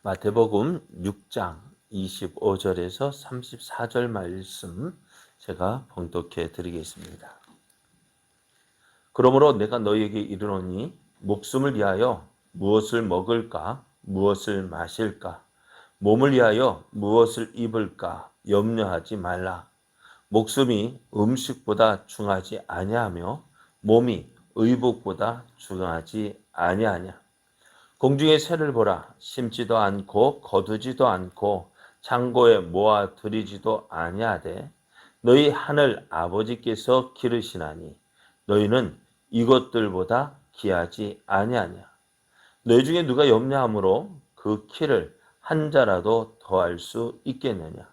마태복음 6장 25절에서 34절 말씀 제가 봉독해 드리겠습니다. 그러므로 내가 너희에게 이르노니 목숨을 위하여 무엇을 먹을까 무엇을 마실까 몸을 위하여 무엇을 입을까 염려하지 말라. 목숨이 음식보다 중하지 아니하며 몸이 의복보다 중하지 아니하냐. 공중의 새를 보라. 심지도 않고 거두지도 않고 창고에 모아 들이지도 아니하되 너희 하늘 아버지께서 기르시나니 너희는 이것들보다 귀하지 아니하냐. 너희 중에 누가 염려함으로 그 키를 한 자라도 더할 수 있겠느냐.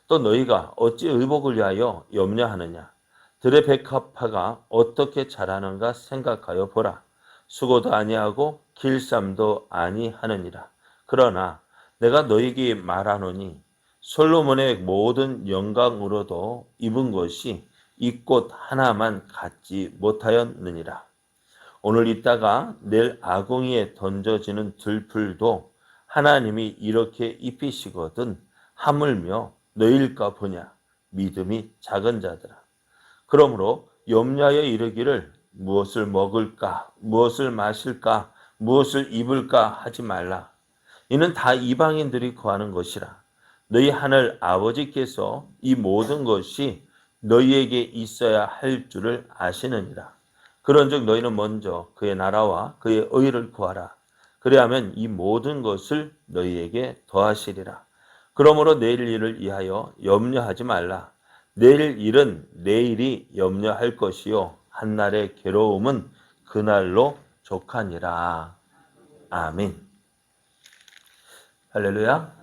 또 너희가 어찌 의복을 위하여 염려하느냐. 들의 백합화가 어떻게 자라는가 생각하여 보라. 수고도 아니하고 길쌈도 아니하느니라. 그러나 내가 너희에게 말하노니 솔로몬의 모든 영광으로도 입은 것이 이 꽃 하나만 갖지 못하였느니라. 오늘 있다가 내일 아궁이에 던져지는 들풀도 하나님이 이렇게 입히시거든 하물며 너희일까 보냐. 믿음이 작은 자들아. 그러므로 염려하여 이르기를 무엇을 먹을까 무엇을 마실까 무엇을 입을까 하지 말라. 이는 다 이방인들이 구하는 것이라. 너희 하늘 아버지께서 이 모든 것이 너희에게 있어야 할 줄을 아시느니라. 그런즉 너희는 먼저 그의 나라와 그의 의를 구하라. 그리하면 이 모든 것을 너희에게 더하시리라. 그러므로 내일 일을 위하여 염려하지 말라. 내일 일은 내일이 염려할 것이요 한날의 괴로움은 그날로 족하니라. 아멘. 할렐루야.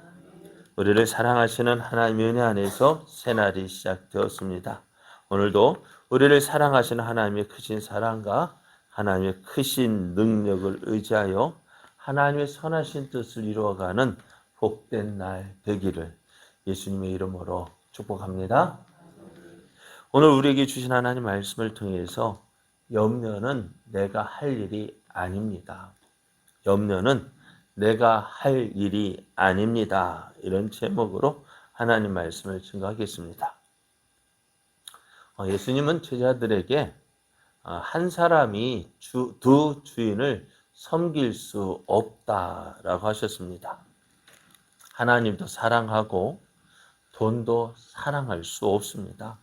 우리를 사랑하시는 하나님의 은혜 안에서 새날이 시작되었습니다. 오늘도 우리를 사랑하시는 하나님의 크신 사랑과 하나님의 크신 능력을 의지하여 하나님의 선하신 뜻을 이루어가는 복된 날 되기를 예수님의 이름으로 축복합니다. 오늘 우리에게 주신 하나님 말씀을 통해서 염려는 내가 할 일이 아닙니다. 염려는 내가 할 일이 아닙니다. 이런 제목으로 하나님 말씀을 증거하겠습니다. 예수님은 제자들에게 한 사람이 두 주인을 섬길 수 없다라고 하셨습니다. 하나님도 사랑하고 돈도 사랑할 수 없습니다.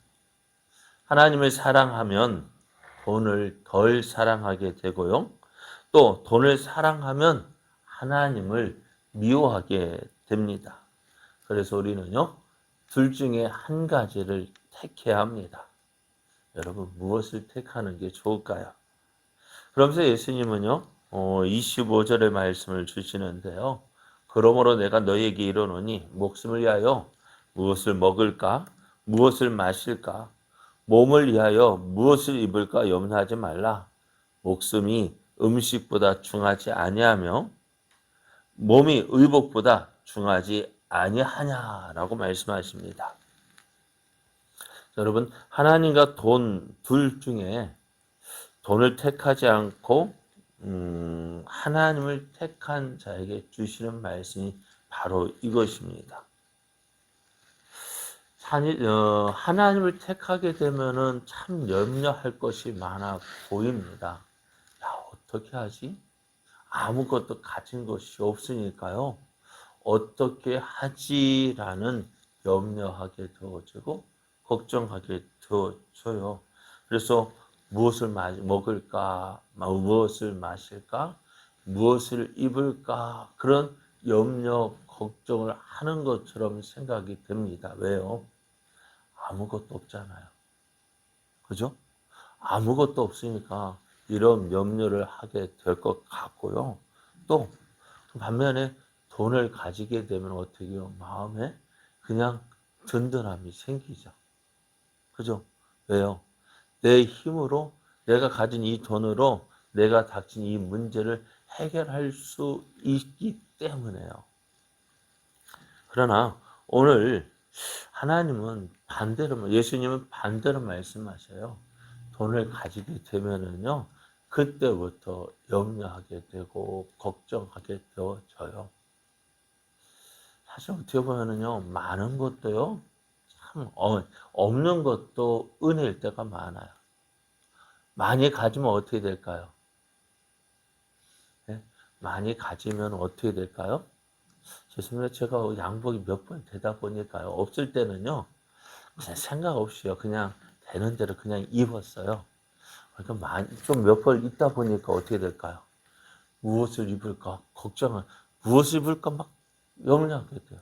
하나님을 사랑하면 돈을 덜 사랑하게 되고요. 또 돈을 사랑하면 하나님을 미워하게 됩니다. 그래서 우리는요, 둘 중에 한 가지를 택해야 합니다. 여러분, 무엇을 택하는 게 좋을까요? 그러면서 예수님은요, 25절의 말씀을 주시는데요. 그러므로 내가 너희에게 이르노니 목숨을 위하여 무엇을 먹을까, 무엇을 마실까, 몸을 위하여 무엇을 입을까 염려하지 말라. 목숨이 음식보다 중하지 아니하며 몸이 의복보다 중하지 아니하냐라고 말씀하십니다. 여러분, 하나님과 돈 둘 중에 돈을 택하지 않고 하나님을 택한 자에게 주시는 말씀이 바로 이것입니다. 하나님을 택하게 되면은 참 염려할 것이 많아 보입니다. 야, 어떻게 하지? 아무것도 가진 것이 없으니까요. 어떻게 하지라는 염려하게 되어지고 걱정하게 되어져요. 그래서 무엇을 먹을까, 무엇을 마실까, 무엇을 입을까 그런 염려, 걱정을 하는 것처럼 생각이 됩니다. 왜요? 아무것도 없잖아요. 그죠? 아무것도 없으니까 이런 염려를 하게 될 것 같고요. 또 반면에 돈을 가지게 되면 어떻게 해요? 마음에 그냥 든든함이 생기죠. 그죠? 왜요? 내 힘으로 내가 가진 이 돈으로 내가 닥친 이 문제를 해결할 수 있기 때문에요. 그러나 오늘 하나님은 반대로, 예수님은 반대로 말씀하셔요. 돈을 가지게 되면은요, 그때부터 염려하게 되고 걱정하게 되어져요. 사실 어떻게 보면은요, 많은 것도요, 참, 없는 것도 은혜일 때가 많아요. 많이 가지면 어떻게 될까요? 네? 많이 가지면 어떻게 될까요? 죄송해요. 제가 양복이 몇 번 되다 보니까요. 없을 때는요, 그냥 생각 없이요. 그냥 되는 대로 그냥 입었어요. 그러니까 좀 몇 벌 있다 보니까 어떻게 될까요? 무엇을 입을까? 걱정을, 무엇을 입을까 막 염려하게 돼요.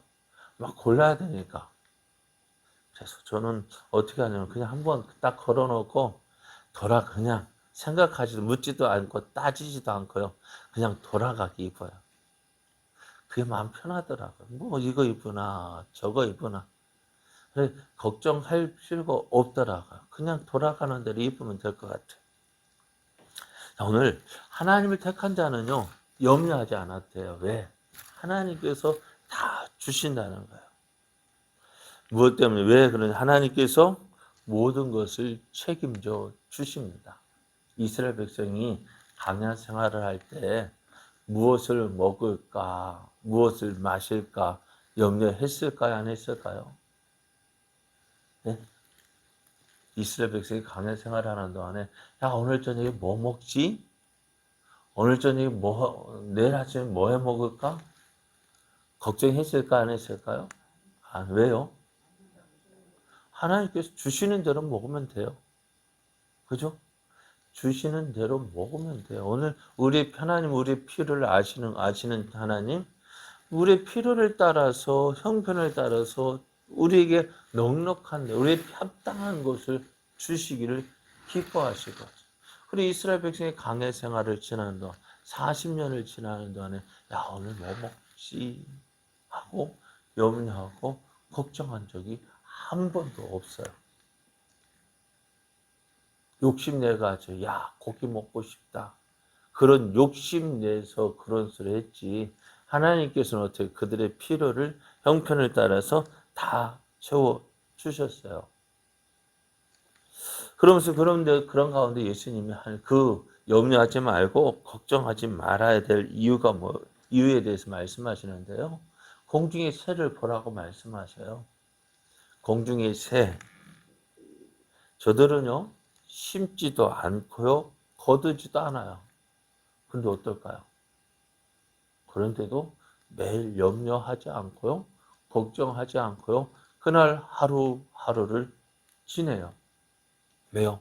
막 골라야 되니까. 그래서 저는 어떻게 하냐면 그냥 한번 딱 걸어놓고 그냥 생각하지도 묻지도 않고 따지지도 않고요. 그냥 돌아가기 입어요. 그게 마음 편하더라고요. 뭐 이거 입으나 저거 입으나. 그래, 걱정할 필요가 없더라고요. 그냥 돌아가는 대로 입으면 될 것 같아요. 오늘 하나님을 택한 자는요, 염려하지 않아도 돼요. 왜? 하나님께서 다 주신다는 거예요. 무엇 때문에? 왜 그러냐? 하나님께서 모든 것을 책임져 주십니다. 이스라엘 백성이 광야 생활을 할 때 무엇을 먹을까, 무엇을 마실까 염려했을까요? 안 했을까요? 네? 이스라엘 백성이 광야 생활을 하는 동안에 야, 오늘 저녁에 뭐 먹지? 오늘 저녁에 내일 아침에 뭐 해 먹을까? 걱정했을까, 안 했을까요? 아, 왜요? 하나님께서 주시는 대로 먹으면 돼요. 그죠? 주시는 대로 먹으면 돼요. 오늘 하나님 우리의 필요를 아시는 하나님, 우리의 필요를 따라서, 형편을 따라서 우리에게 넉넉한데, 우리의 합당한 것을 주시기를 기뻐하시고. 그리고 이스라엘 백성이 광야 생활을 지나는 동안, 40년을 지나는 동안에, 야, 오늘 뭐 먹지? 하고, 염려하고, 걱정한 적이 한 번도 없어요. 욕심내가지고, 야, 고기 먹고 싶다. 그런 욕심내서 그런 소리 했지. 하나님께서는 어떻게 그들의 필요를 형편을 따라서 다 채워 주셨어요. 그러면서 그런 가운데 예수님이 염려하지 말고 걱정하지 말아야 될 이유에 대해서 말씀하시는데요. 공중의 새를 보라고 말씀하셔요. 공중의 새. 저들은요, 심지도 않고요, 거두지도 않아요. 근데 어떨까요? 그런데도 매일 염려하지 않고요, 걱정하지 않고요, 그날 하루하루를 지내요. 왜요?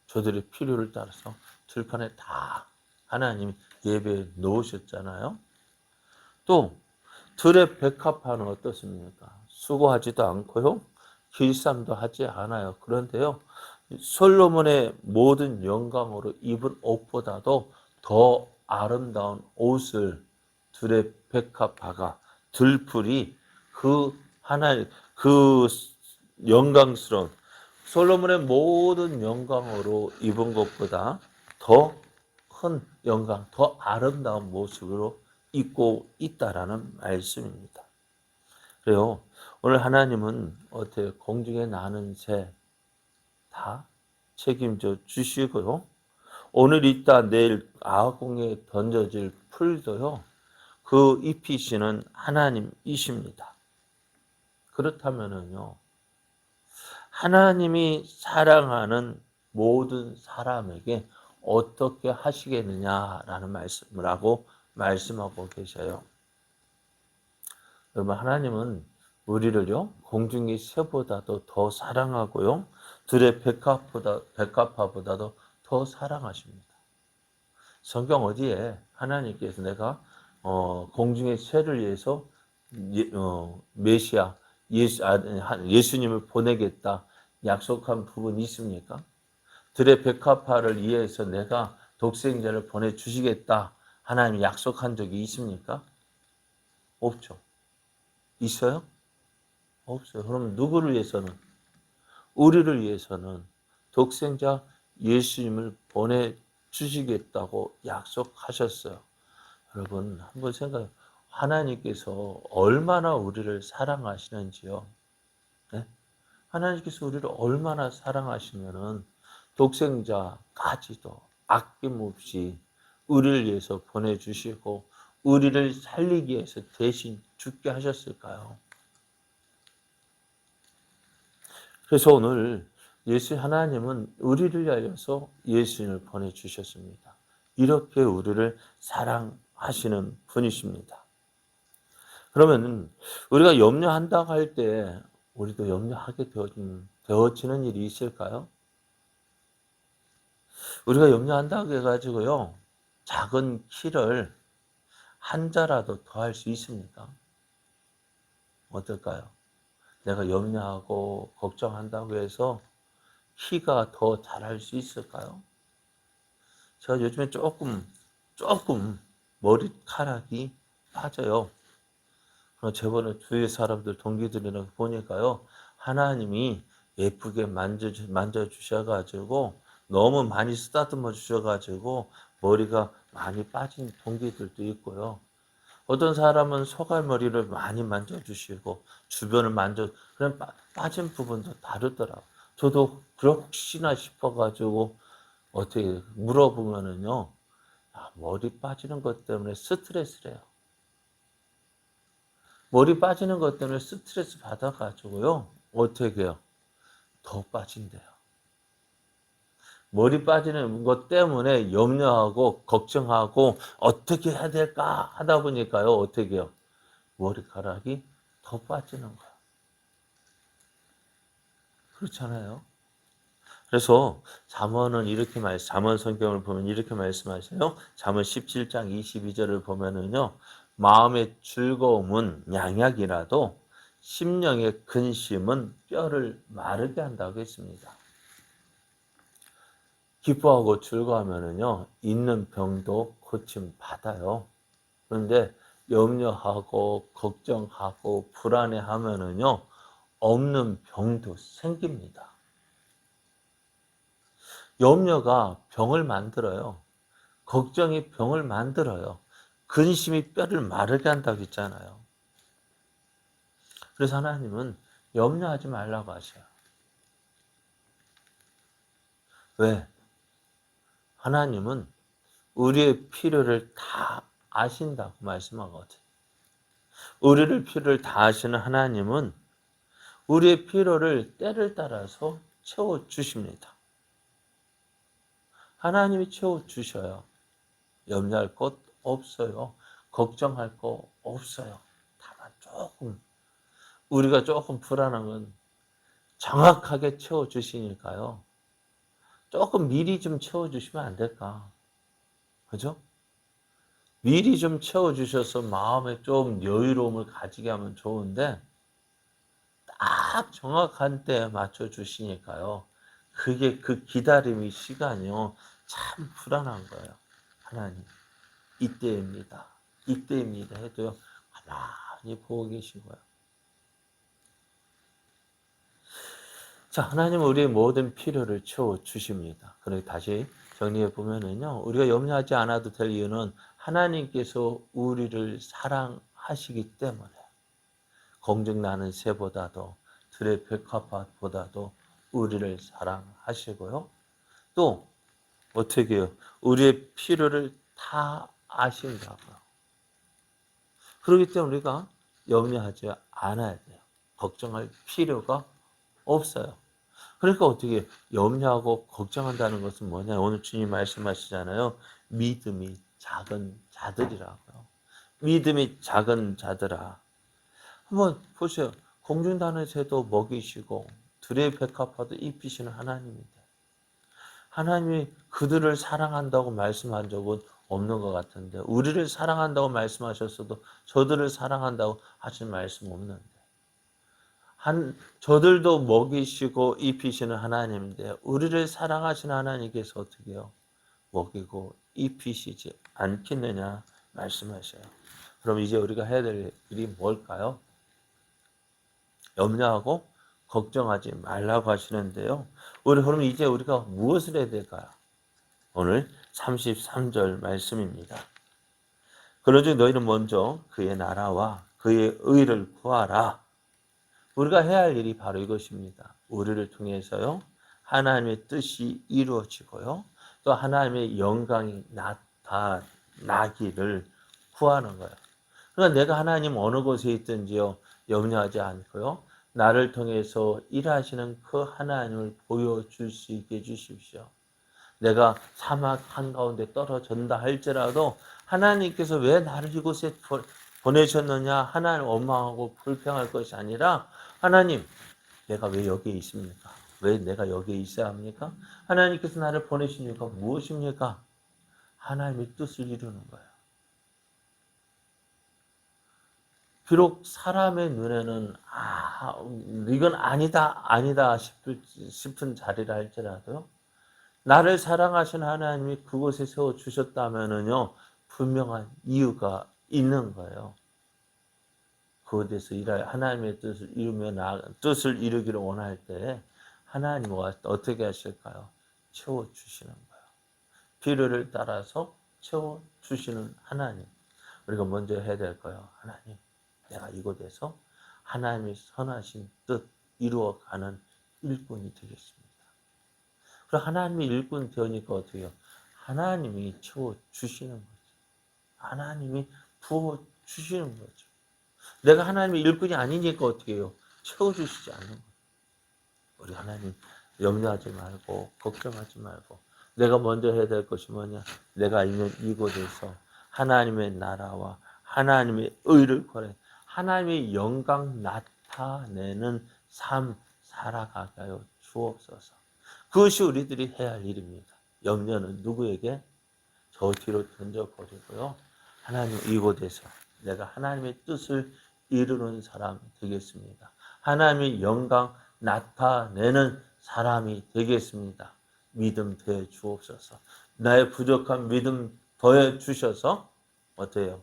저들의 필요를 따라서 들판에 다 하나님이 예배에 놓으셨잖아요. 또 들의 백합화는 어떻습니까? 수고하지도 않고요, 길쌈도 하지 않아요. 그런데요, 솔로몬의 모든 영광으로 입은 옷보다도 더 아름다운 옷을 들의 백합화가 들풀이 그 영광스러운 솔로몬의 모든 영광으로 입은 것보다 더 큰 영광, 더 아름다운 모습으로 입고 있다라는 말씀입니다. 그래요. 오늘 하나님은 어떻게 공중에 나는 새 다 책임져 주시고요. 오늘 있다 내일 아궁에 던져질 풀도요. 그 입히시는 하나님이십니다. 그렇다면은요. 하나님이 사랑하는 모든 사람에게 어떻게 하시겠느냐라는 말씀을 하고 말씀하고 계셔요. 여러분, 하나님은 우리를요, 공중의 새보다도 더 사랑하고요, 들의 백합화보다도 더 사랑하십니다. 성경 어디에 하나님께서 내가 공중의 새를 위해서 메시아 예수님을 보내겠다 약속한 부분이 있습니까? 들의 백합화를 위해서 내가 독생자를 보내주시겠다 하나님이 약속한 적이 있습니까? 없죠. 있어요? 없어요. 그럼 누구를 위해서는? 우리를 위해서는 독생자 예수님을 보내주시겠다고 약속하셨어요. 여러분 한번 생각해. 하나님께서 얼마나 우리를 사랑하시는지요. 네? 하나님께서 우리를 얼마나 사랑하시면은 독생자까지도 아낌없이 우리를 위해서 보내주시고 우리를 살리기 위해서 대신 죽게 하셨을까요? 그래서 오늘 하나님은 우리를 위하여서 예수님을 보내주셨습니다. 이렇게 우리를 사랑하시는 분이십니다. 그러면 우리가 염려한다고 할 때 우리도 염려하게 되어지는 일이 있을까요? 우리가 염려한다고 해가지고요, 작은 키를 한 자라도 더 할 수 있습니까? 어떨까요? 내가 염려하고 걱정한다고 해서 키가 더 잘할 수 있을까요? 제가 요즘에 조금 머리카락이 빠져요. 저번에 주위 사람들, 동기들이랑 보니까요, 하나님이 예쁘게 만져주셔가지고, 너무 많이 쓰다듬어 주셔가지고, 머리가 많이 빠진 동기들도 있고요. 어떤 사람은 소갈머리를 많이 만져주시고, 주변을 그냥 빠진 부분도 다르더라고요. 저도 혹시나 싶어가지고, 어떻게 물어보면은요, 머리 빠지는 것 때문에 스트레스래요. 머리 빠지는 것 때문에 스트레스 받아가지고요, 어떻게 해요? 더 빠진대요. 머리 빠지는 것 때문에 염려하고 걱정하고 어떻게 해야 될까 하다 보니까요, 어떻게 해요? 머리카락이 더 빠지는 거예요. 그렇잖아요. 그래서 잠언 성경을 보면 이렇게 말씀하세요. 잠언 17장 22절을 보면은요, 마음의 즐거움은 양약이라도 심령의 근심은 뼈를 마르게 한다고 했습니다. 기뻐하고 즐거워하면은요, 있는 병도 고침 받아요. 그런데 염려하고 걱정하고 불안해하면은요, 없는 병도 생깁니다. 염려가 병을 만들어요. 걱정이 병을 만들어요. 근심이 뼈를 마르게 한다고 했잖아요. 그래서 하나님은 염려하지 말라고 하셔요. 왜? 하나님은 우리의 필요를 다 아신다고 말씀하거든요. 우리를 필요를 다 아시는 하나님은 우리의 필요를 때를 따라서 채워주십니다. 하나님이 채워주셔요. 염려할 것 없어요. 걱정할 거 없어요. 다만 우리가 조금 불안한 건 정확하게 채워주시니까요. 조금 미리 좀 채워주시면 안 될까? 그죠? 미리 좀 채워주셔서 마음에 좀 여유로움을 가지게 하면 좋은데, 딱 정확한 때에 맞춰주시니까요. 그게 그 기다림의 시간이요. 참 불안한 거예요. 하나님, 이때입니다. 이때입니다. 해도요. 가만히 보고 계신 거예요. 자, 하나님은 우리의 모든 필요를 채워주십니다. 그리고 다시 정리해 보면은요, 우리가 염려하지 않아도 될 이유는 하나님께서 우리를 사랑하시기 때문에, 공중나는 새보다도 들의 백합화보다도 우리를 사랑하시고요. 또 어떻게 해요? 우리의 필요를 다 아신다고요. 그렇기 때문에 우리가 염려하지 않아야 돼요. 걱정할 필요가 없어요. 그러니까 어떻게 염려하고 걱정한다는 것은 뭐냐? 오늘 주님 말씀하시잖아요. 믿음이 작은 자들이라고요. 믿음이 작은 자들아. 한번 보세요. 공중단의 새도 먹이시고 들의 백합화도 입히시는 하나님인데, 하나님이 그들을 사랑한다고 말씀한 적은 없는 것 같은데, 우리를 사랑한다고 말씀하셨어도 저들을 사랑한다고 하신 말씀 없는데, 저들도 먹이시고 입히시는 하나님인데 우리를 사랑하시는 하나님께서 어떻게 해요? 먹이고 입히시지 않겠느냐 말씀하셔요. 그럼 이제 우리가 해야 될 일이 뭘까요? 염려하고 걱정하지 말라고 하시는데요. 그럼 이제 우리가 무엇을 해야 될까요? 오늘 33절 말씀입니다. 그러즉 너희는 먼저 그의 나라와 그의 의를 구하라. 우리가 해야 할 일이 바로 이것입니다. 우리를 통해서요, 하나님의 뜻이 이루어지고요, 또 하나님의 영광이 나타나기를 구하는 거예요. 그러니까 내가 하나님 어느 곳에 있든지요 염려하지 않고요. 나를 통해서 일하시는 그 하나님을 보여줄 수 있게 해주십시오. 내가 사막 한가운데 떨어진다 할지라도 하나님께서 왜 나를 이곳에 보내셨느냐 하나님 원망하고 불평할 것이 아니라 하나님 내가 왜 여기에 있습니까? 왜 내가 여기에 있어야 합니까? 하나님께서 나를 보내신 이유가 무엇입니까? 하나님의 뜻을 이루는 거예요. 비록 사람의 눈에는 이건 아니다 싶은 자리라 할지라도 나를 사랑하신 하나님이 그곳에 세워주셨다면은요 분명한 이유가 있는 거예요. 그곳에서 하나님의 뜻을 뜻을 이루기를 원할 때 하나님은 어떻게 하실까요? 채워주시는 거예요. 필요를 따라서 채워주시는 하나님. 우리가 먼저 해야 될 거예요. 하나님, 내가 이곳에서 하나님의 선하신 뜻 이루어가는 일꾼이 되겠습니다. 그럼 하나님의 일꾼 되니까 어떻게 해요? 하나님이 채워주시는 거죠. 하나님이 부어주시는 거죠. 내가 하나님의 일꾼이 아니니까 어떻게 해요? 채워주시지 않는 거예요. 우리 하나님 염려하지 말고 걱정하지 말고 내가 먼저 해야 될 것이 뭐냐? 내가 있는 이곳에서 하나님의 나라와 하나님의 의를 구하여 하나님의 영광 나타내는 삶 살아가게 하여 주옵소서. 그것이 우리들이 해야 할 일입니다. 염려는 누구에게? 저 뒤로 던져버리고요. 하나님 이곳에서 내가 하나님의 뜻을 이루는 사람 되겠습니다. 하나님의 영광 나타내는 사람이 되겠습니다. 믿음 더해 주옵소서. 나의 부족한 믿음 더해 주셔서 어때요?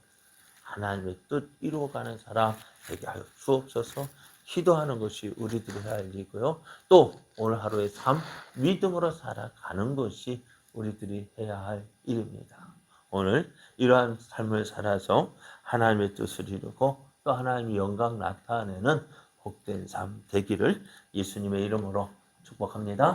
하나님의 뜻 이루어가는 사람 되게 하여 주옵소서. 기도하는 것이 우리들이 해야 할 일이고요. 또 오늘 하루의 삶 믿음으로 살아가는 것이 우리들이 해야 할 일입니다. 오늘 이러한 삶을 살아서 하나님의 뜻을 이루고 또 하나님의 영광 나타내는 복된 삶 되기를 예수님의 이름으로 축복합니다.